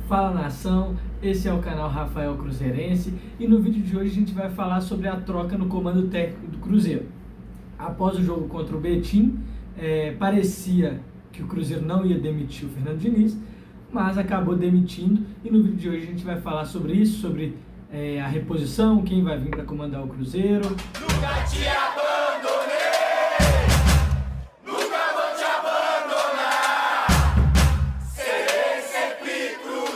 Fala nação, esse é o canal Rafael Cruzeirense e no vídeo de hoje a gente vai falar sobre a troca no comando técnico do Cruzeiro. Após o jogo contra o Betim, parecia que o Cruzeiro não ia demitir o Fernando Diniz, mas acabou demitindo e no vídeo de hoje a gente vai falar sobre isso, sobre a reposição, quem vai vir para comandar o Cruzeiro. Nunca te abandonei, nunca vou te abandonar, serei sempre Cruzeiro.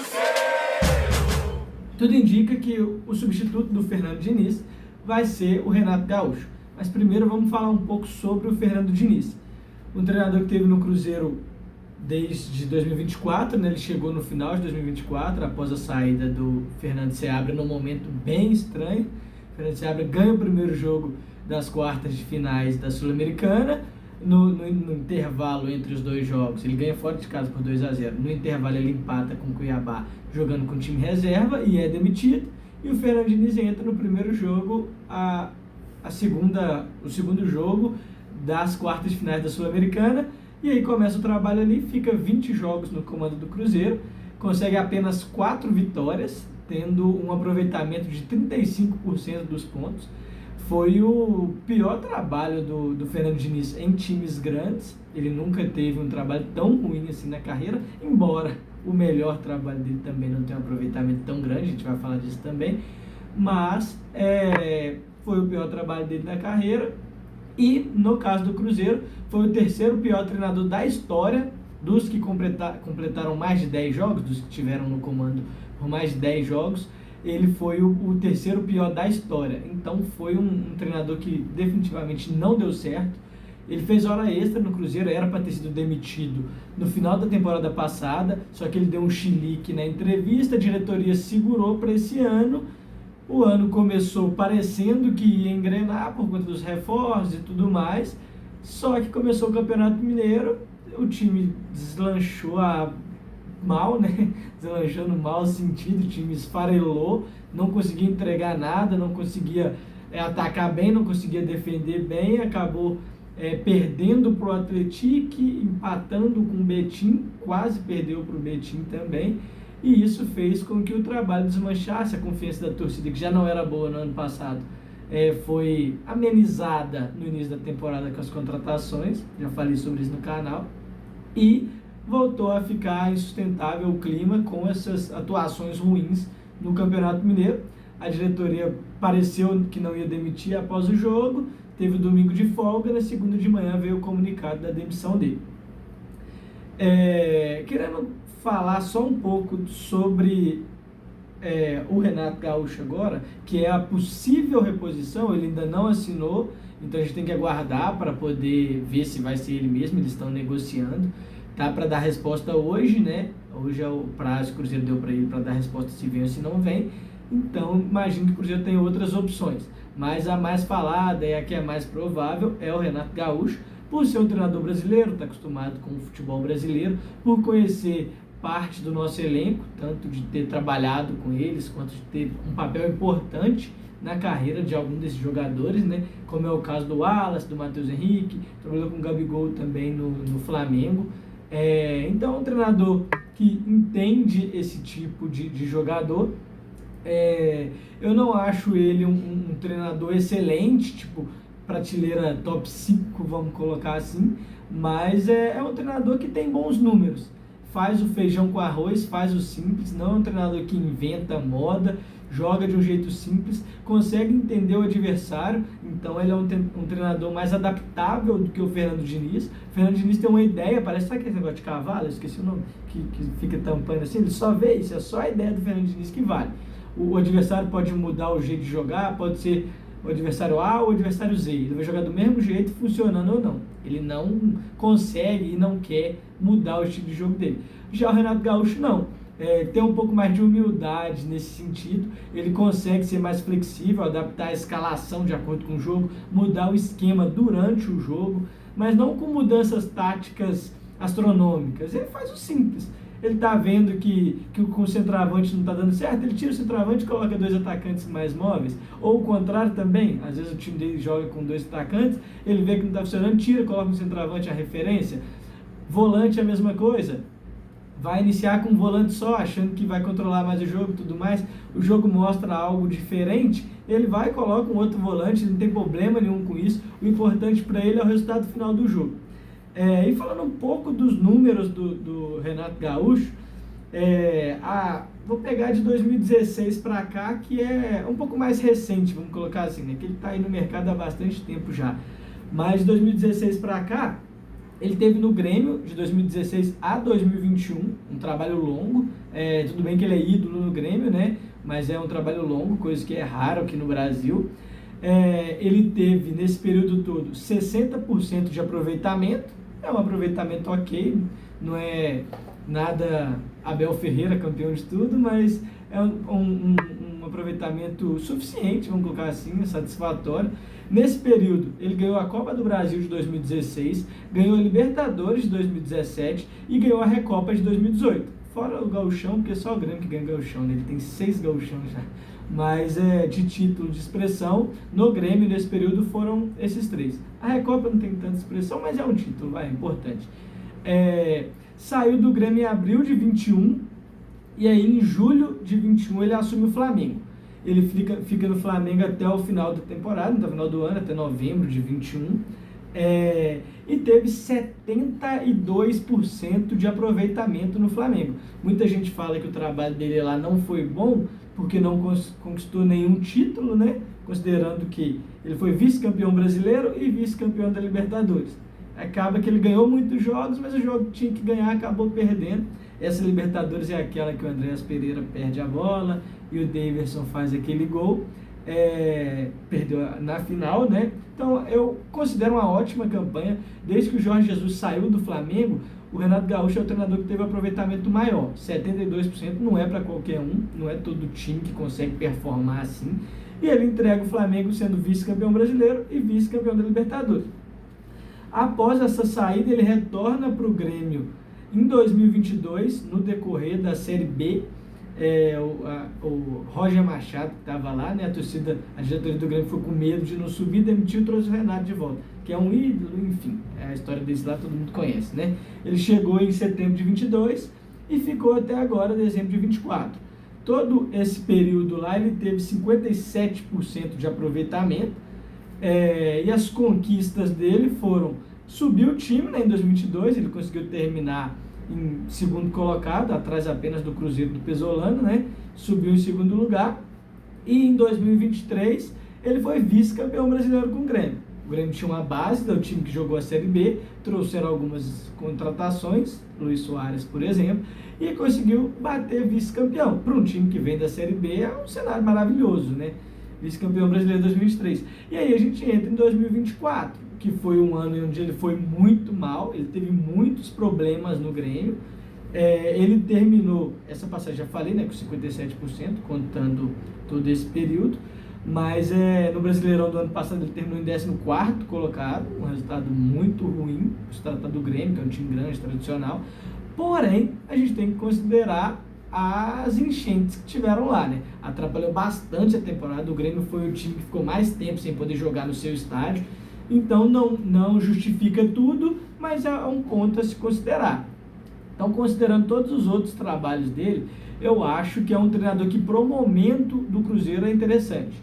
Tudo indica que o substituto do Fernando Diniz vai ser o Renato Gaúcho. Mas primeiro vamos falar um pouco sobre o Fernando Diniz. Um treinador que teve no Cruzeiro desde 2024, né? Ele chegou no final de 2024, após a saída do Fernando Seabra, num momento bem estranho. O Fernando Seabra ganha o primeiro jogo das quartas de finais da Sul-Americana. No intervalo entre os dois jogos, ele ganha fora de casa por 2-0. No intervalo ele empata com o Cuiabá, jogando com o time reserva, e é demitido. E o Fernando Diniz entra no primeiro jogo, o segundo jogo das quartas de finais da Sul-Americana. E aí começa o trabalho ali, fica 20 jogos no comando do Cruzeiro, consegue apenas 4 vitórias, tendo um aproveitamento de 35% dos pontos. Foi o pior trabalho do Fernando Diniz em times grandes. Ele nunca teve um trabalho tão ruim assim na carreira, embora o melhor trabalho dele também não tenha um aproveitamento tão grande, a gente vai falar disso também, mas foi o pior trabalho dele na carreira. E no caso do Cruzeiro, foi o terceiro pior treinador da história, dos que completaram mais de 10 jogos, dos que tiveram no comando por mais de 10 jogos. Ele foi o terceiro pior da história. Então foi um treinador que definitivamente não deu certo. Ele fez hora extra no Cruzeiro, era para ter sido demitido no final da temporada passada, só que ele deu um chilique na entrevista, a diretoria segurou para esse ano. O ano começou parecendo que ia engrenar por conta dos reforços e tudo mais, só que começou o Campeonato Mineiro, o time deslanchou mal, né? Deslanchou no mau sentido, o time esfarelou, não conseguia entregar nada, não conseguia atacar bem, não conseguia defender bem, acabou perdendo para o Atlético, empatando com o Betim, quase perdeu para o Betim também. E isso fez com que o trabalho desmanchasse. A confiança da torcida, que já não era boa no ano passado, foi amenizada no início da temporada com as contratações, já falei sobre isso no canal, e voltou a ficar insustentável o clima com essas atuações ruins no Campeonato Mineiro. A diretoria pareceu que não ia demitir após o jogo, teve o domingo de folga, na segunda de manhã veio o comunicado da demissão dele. Querendo falar só um pouco sobre o Renato Gaúcho agora, que é a possível reposição. Ele ainda não assinou, então a gente tem que aguardar para poder ver se vai ser ele mesmo. Eles estão negociando, tá para dar resposta hoje, né? Hoje é o prazo que o Cruzeiro deu para ele para dar resposta se vem ou se não vem. Então imagino que o Cruzeiro tem outras opções, mas a mais falada e a que é mais provável é o Renato Gaúcho, por ser um treinador brasileiro, está acostumado com o futebol brasileiro, por conhecer parte do nosso elenco, tanto de ter trabalhado com eles, quanto de ter um papel importante na carreira de algum desses jogadores, né? Como é o caso do Wallace, do Matheus Henrique, trabalhou com o Gabigol também no Flamengo. Então é um treinador que entende esse tipo de jogador. Eu não acho ele um treinador excelente, tipo prateleira top 5, vamos colocar assim, mas é um treinador que tem bons números, faz o feijão com arroz, faz o simples, não é um treinador que inventa moda, joga de um jeito simples, consegue entender o adversário. Então ele é um treinador mais adaptável do que o Fernando Diniz. O Fernando Diniz tem uma ideia, parece, sabe aquele negócio de cavalo? Eu esqueci o nome, que fica tampando assim, ele só vê isso, é só a ideia do Fernando Diniz que vale. O adversário pode mudar o jeito de jogar, pode ser o adversário A ou o adversário Z, ele vai jogar do mesmo jeito, funcionando ou não. Ele não consegue e não quer mudar o estilo de jogo dele. Já o Renato Gaúcho não, tem um pouco mais de humildade nesse sentido, ele consegue ser mais flexível, adaptar a escalação de acordo com o jogo, mudar o esquema durante o jogo, mas não com mudanças táticas astronômicas. Ele faz o simples. Ele está vendo que com o centroavante não está dando certo, ele tira o centroavante e coloca 2 atacantes mais móveis. Ou o contrário também, às vezes o time dele joga com 2 atacantes, ele vê que não está funcionando, tira, coloca um centroavante a referência. Volante é a mesma coisa. vai iniciar com um volante só, achando que vai controlar mais o jogo e tudo mais, o jogo mostra algo diferente, ele vai e coloca um outro volante, não tem problema nenhum com isso, o importante para ele é o resultado final do jogo. E falando um pouco dos números do Renato Gaúcho, vou pegar de 2016 para cá, que é um pouco mais recente, vamos colocar assim, né? Que ele está aí no mercado há bastante tempo já. Mas de 2016 para cá, ele teve no Grêmio de 2016 a 2021, um trabalho longo. Tudo bem que ele é ídolo no Grêmio, né? Mas é um trabalho longo, coisa que é raro aqui no Brasil. Ele teve, nesse período todo, 60% de aproveitamento. É um aproveitamento ok, não é nada Abel Ferreira, campeão de tudo, mas é um aproveitamento suficiente, vamos colocar assim, satisfatório. Nesse período, ele ganhou a Copa do Brasil de 2016, ganhou a Libertadores de 2017 e ganhou a Recopa de 2018. Fora o gauchão, porque só o Grêmio que ganha gauchão, né? Ele tem 6 gauchão já. Mas de título de expressão, no Grêmio, nesse período, foram esses 3. A Recopa não tem tanta expressão, mas é um título, é importante. Saiu do Grêmio em abril de 21, e aí em julho de 21 ele assume o Flamengo. Ele fica no Flamengo até o final da temporada, até o final do ano, até novembro de 21, e teve 72% de aproveitamento no Flamengo. Muita gente fala que o trabalho dele lá não foi bom, porque não conquistou nenhum título, né? Considerando que ele foi vice-campeão brasileiro e vice-campeão da Libertadores. Acaba que ele ganhou muitos jogos, mas o jogo que tinha que ganhar acabou perdendo. Essa Libertadores é aquela que o Andréas Pereira perde a bola e o Daverson faz aquele gol. Perdeu na final, né? Então eu considero uma ótima campanha. Desde que o Jorge Jesus saiu do Flamengo, o Renato Gaúcho é o treinador que teve aproveitamento maior. 72% não é para qualquer um, não é todo time que consegue performar assim. E ele entrega o Flamengo sendo vice-campeão brasileiro e vice-campeão da Libertadores. Após essa saída, ele retorna para o Grêmio em 2022, no decorrer da Série B. O Roger Machado, que estava lá, né? A diretoria do Grêmio foi com medo de não subir, demitiu e trouxe o Renato de volta, que é um ídolo, enfim, a história desse lá todo mundo conhece, né? Ele chegou em setembro de 22 e ficou até agora, dezembro de 24. Todo esse período lá ele teve 57% de aproveitamento, e as conquistas dele foram subir o time, né? Em 2022 ele conseguiu terminar em segundo colocado, atrás apenas do Cruzeiro do Pesolano, né? Subiu em segundo lugar. E em 2023 ele foi vice-campeão brasileiro com o Grêmio. O Grêmio tinha uma base do time que jogou a Série B, trouxeram algumas contratações, Luiz Soares, por exemplo, e conseguiu bater vice-campeão. Para um time que vem da Série B é um cenário maravilhoso, né? Vice-campeão brasileiro 2023. E aí a gente entra em 2024, que foi um ano onde ele foi muito mal, ele teve muitos problemas no Grêmio. Ele terminou, essa passagem já falei, né, com 57%, contando todo esse período, mas no Brasileirão do ano passado ele terminou em 14º colocado, um resultado muito ruim, se trata do Grêmio, que é um time grande, tradicional. Porém, a gente tem que considerar as enchentes que tiveram lá, né? Atrapalhou bastante a temporada. O Grêmio foi o time que ficou mais tempo sem poder jogar no seu estádio, então não justifica tudo, mas é um ponto a se considerar. Então, considerando todos os outros trabalhos dele, eu acho que é um treinador que pro momento do Cruzeiro é interessante.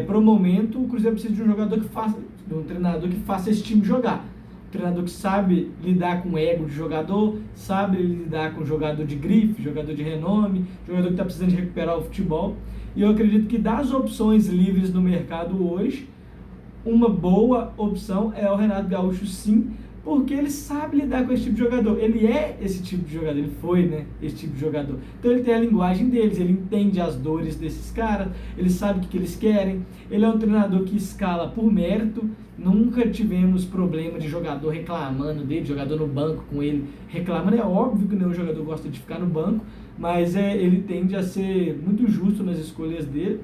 Pro momento o Cruzeiro precisa de um jogador que faça, de um treinador que faça esse time jogar. Treinador que sabe lidar com o ego de jogador, sabe lidar com jogador de grife, jogador de renome, jogador que está precisando de recuperar o futebol. E eu acredito que das opções livres no mercado hoje, uma boa opção é o Renato Gaúcho, sim, porque ele sabe lidar com esse tipo de jogador. Ele é esse tipo de jogador, ele foi, né, esse tipo de jogador. Então ele tem a linguagem deles, ele entende as dores desses caras, ele sabe o que eles querem. Ele é um treinador que escala por mérito. Nunca tivemos problema de jogador reclamando dele, jogador no banco com ele reclamando. É óbvio que nenhum jogador gosta de ficar no banco, mas ele tende a ser muito justo nas escolhas dele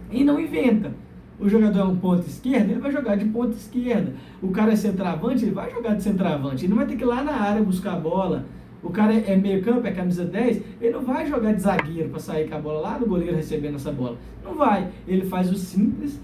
e não inventa. O jogador é um ponta esquerda, ele vai jogar de ponta esquerda. O cara é centroavante, ele vai jogar de centroavante. Ele não vai ter que ir lá na área buscar a bola. O cara é meio campo, é camisa 10, ele não vai jogar de zagueiro para sair com a bola lá no goleiro recebendo essa bola. Não vai. Ele faz o simples.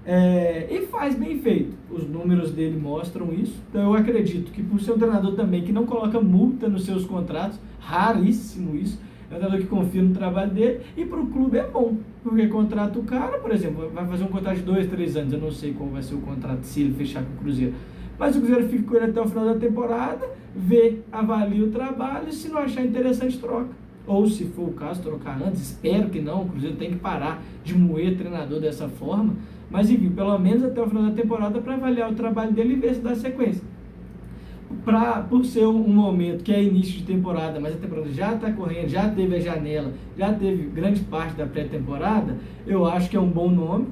E faz bem feito. Os números dele mostram isso. Então eu acredito que por ser um treinador também que não coloca multa nos seus contratos, raríssimo isso, é um treinador que confia no trabalho dele, e para o clube é bom, porque contrata o cara, por exemplo, vai fazer um contrato de 2, 3 anos, eu não sei qual vai ser o contrato se ele fechar com o Cruzeiro, mas o Cruzeiro fica com ele até o final da temporada, vê, avalia o trabalho, e se não achar interessante, troca. Ou se for o caso, trocar antes, espero que não, o Cruzeiro tem que parar de moer treinador dessa forma, mas enfim, pelo menos até o final da temporada para avaliar o trabalho dele e ver se dá sequência. Por ser um momento que é início de temporada, mas a temporada já está correndo, já teve a janela, já teve grande parte da pré-temporada, eu acho que é um bom nome.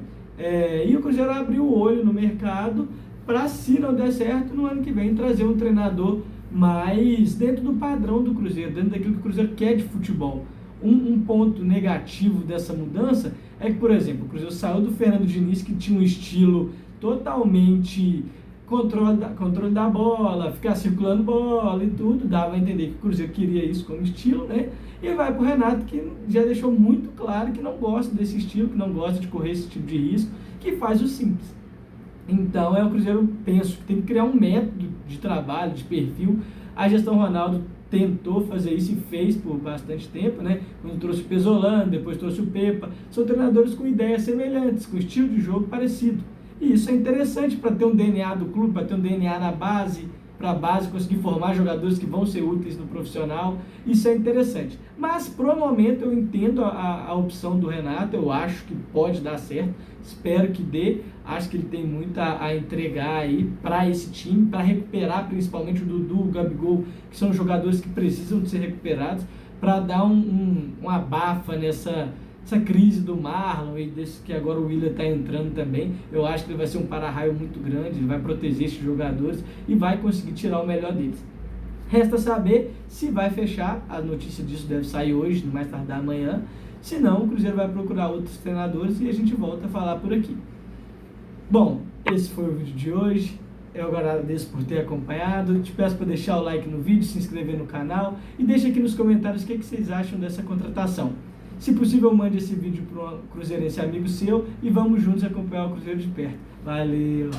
E o Cruzeiro abriu o olho no mercado para, se não der certo, no ano que vem trazer um treinador mais dentro do padrão do Cruzeiro, dentro daquilo que o Cruzeiro quer de futebol. Um ponto negativo dessa mudança é que, por exemplo, o Cruzeiro saiu do Fernando Diniz, que tinha um estilo totalmente controle da bola, ficar circulando bola e tudo, dava a entender que o Cruzeiro queria isso como estilo, né? E vai pro Renato, que já deixou muito claro que não gosta desse estilo, que não gosta de correr esse tipo de risco, que faz o simples. Então o Cruzeiro, penso que tem que criar um método de trabalho, de perfil. A gestão Ronaldo tentou fazer isso e fez por bastante tempo, né? Quando trouxe o Pesolano, depois trouxe o Pepa, são treinadores com ideias semelhantes, com estilo de jogo parecido. E isso é interessante para ter um DNA do clube, para ter um DNA na base, para a base conseguir formar jogadores que vão ser úteis no profissional. Isso é interessante. Mas, pro momento, eu entendo a opção do Renato, eu acho que pode dar certo, espero que dê. Acho que ele tem muito a entregar aí para esse time, para recuperar principalmente o Dudu, o Gabigol, que são jogadores que precisam de ser recuperados, para dar um abafa nessa crise do Marlon e desse que agora o Willian está entrando também. Eu acho que ele vai ser um para-raio muito grande, ele vai proteger esses jogadores e vai conseguir tirar o melhor deles. Resta saber se vai fechar, a notícia disso deve sair hoje, no mais tardar amanhã. Se não, o Cruzeiro vai procurar outros treinadores e a gente volta a falar por aqui. Bom, esse foi o vídeo de hoje. Eu agradeço por ter acompanhado. Te peço para deixar o like no vídeo, se inscrever no canal e deixa aqui nos comentários o que vocês acham dessa contratação. Se possível, mande esse vídeo para um cruzeirense amigo seu e vamos juntos acompanhar o Cruzeiro de perto. Valeu!